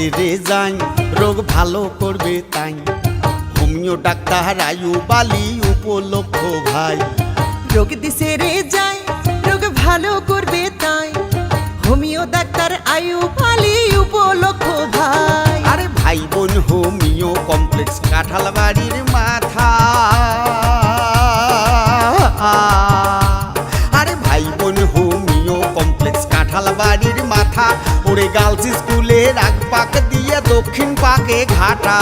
দিছে রে যাই রোগ ভালো করবে তাই, হোমিও ডাক্তার আয়ুব আলী উপলক্ষ ভাই। রোগ দিছে রে যাই রোগ ভালো করবে তাই, হোমিও ডাক্তার আয়ুব আলী উপলক্ষ ভাই। আরে ভাই বোন হোমিও কমপ্লেক্স কাঁঠালবাড়ির মাথা, আরে ভাই বোন হোমিও কমপ্লেক্স কাঁঠালবাড়ির মাথা। ওরে গার্লস স্কুলের আগ পাক দিয়ে দক্ষিণ পাকে ঘাটা,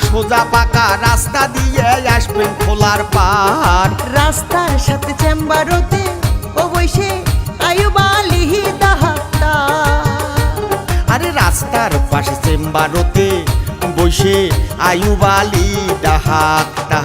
সোজা পাকা রাস্তা দিয়ে আসবেন খোলার পাড়। রাস্তার সাথে চেম্বারতে ও বসে আয়ুব আলী ডাক্তার। আরে রাস্তার পাশে চেম্বারতে বসে আয়ুব আলী ডাক্তার।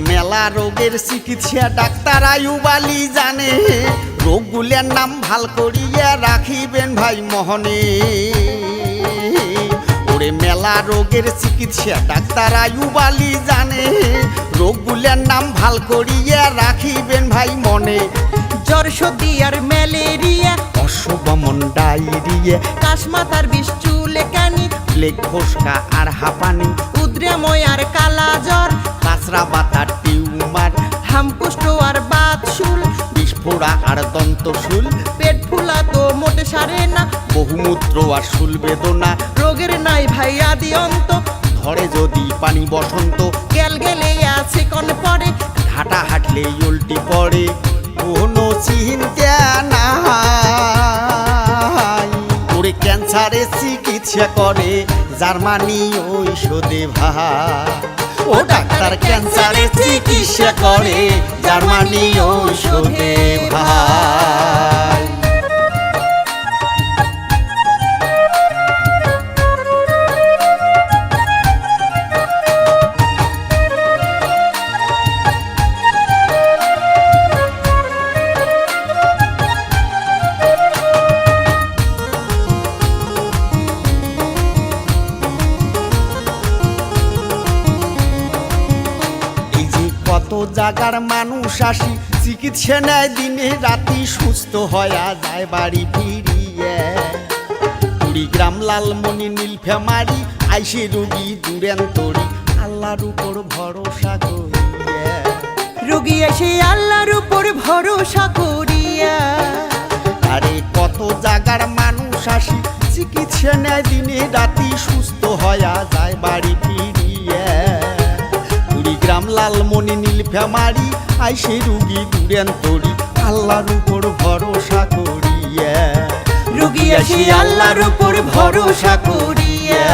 মেলা রোগের চিকিৎসা ডাক্তার আয়ুব আলী জানে, রোগগুলোর নাম ভাল করিয়া রাখিবেন ভাই মহনে। ওরে মেলা রোগের চিকিৎসা ডাক্তার আয়ুব আলী জানে, রোগগুলোর নাম ভাল করিয়া রাখিবেন ভাই মনে। জ্বর সর্দি আর ম্যালেরিয়া, অশ্ববমন ডায়রিয়া, কাশমাতার বিষ চুলে কানি, প্লেগ ফোসকা আর হাঁপানি, উদ্রেময় আর কালা জ্বর, কাঁচরা বাতার টিউমার, হামকুষ্ঠ আর বাতশুল, বিস্ফোরা আর দন্তশুল, পেট ফুলা তো মোটে সারে না, বহুমূত্র আর শুল বেদনা, রোগের নাই ভাই আদি অন্ত, ধরে যদি পানি বসন্ত, গেল গেলে আছে কোন পরে, হাঁটা হাঁটলে উল্টি পড়ে কোনো চিন্তা নাই। ওরে ক্যান্সারের চিকিৎসা করে জার্মানি ঔষধে ভাই। ও ডাক্তার ক্যান্সারের চিকিৎসা করে জার্মানি ঔষধে ভাই। কত জাগার মানুষ আসি চিকিৎসা নেয় দিনে রাতি, সুস্থ হয়ে যায় বাড়ি ফিরিয়ে। কুড়িগ্রাম লালমনি নীলফামারী আইসে রোগী দুরেন্তরি, আল্লাহর উপর ভরসা করিয়া। রোগী এসে আল্লাহর উপর ভরসা করিয়া। আরে কত জাগার মানুষ আসি চিকিৎসা নেয় দিনে রাতি, সুস্থ হয়ে যায় বাড়ি ফিরিয়ে। কুড়িগ্রাম লালমনি নীলফামারী আইসে রুগী দুরেন্তরি, আল্লাহর উপর ভরসা করিয়া। রোগী এসে আল্লাহর উপর ভরসা করিয়া।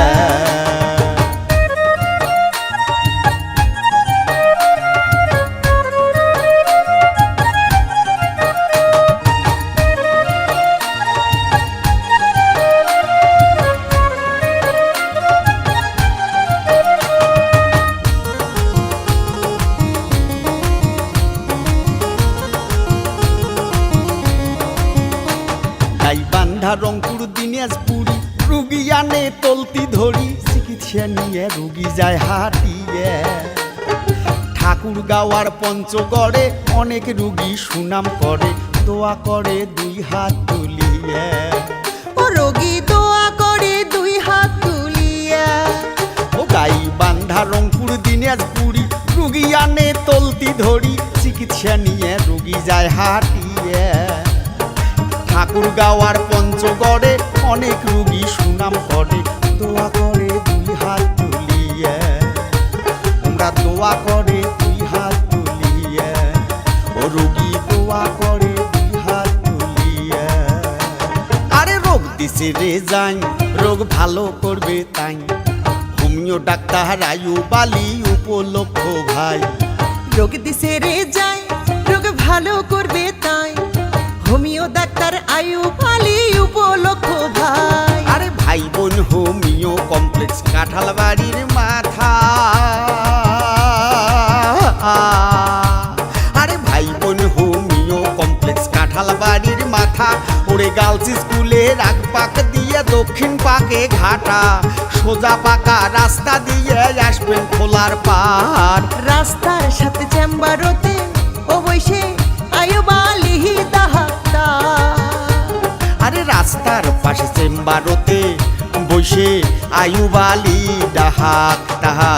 বান্ধা রংপুর দিনাজপুরি রুগী আনে তলতি ধরি, চিকিৎসা নিয়ে রুগী যায় হাটিয়ে। ঠাকুরগাঁওয়ার পঞ্চগড়ে অনেক রুগী সুনাম করে, দোয়া করে দুই হাত তুলিয়ে। ও রোগী দোয়া করে দুই হাত তুলিয়া। ও গাই বান্ধা রংপুর দিনাজপুরি রুগী আনে তলতি ধরি, চিকিৎসা নিয়ে রুগী যায় হাটিয়ে। ঠাকুরগাঁওয়ার পঞ্চগড়ে অনেক রুগী সুনাম করে, দোয়া করে দুই হাত তুলিয়ে। আমরা দোয়া করে দুই হাত তুলিয়ে, ও রুগী দোয়া করে দুই হাত তুলিয়ে। আরে রোগ দিছে রে যাই রোগ ভালো করবে তাই, হোমিও ডাক্তার আয়ুব আলী উপলক্ষ ভাই। রোগ দিছে রে যাই রোগ ভালো করবে তাই, হোমিও ডাক্তার আয়ুব আলী উপলক্ষ ভাই। আরে ভাই বোন হোমিও কমপ্লেক্স কাঁঠালবাড়ির মাথা। বাড়ির মাথা। ওরে গার্লস স্কুলে রাগ পাক দিয়ে দক্ষিণ পাকে ঘাটা, সোজা পাকা রাস্তা দিয়ে আসবেন খোলার পার। রাস্তার সাথে চেম্বারতে ও বৈশে আয়ুবালি দাহাতা। আরে রাস্তার পাশে চেম্বারতে বসে আয়ুবালি ডাহাক তাহা।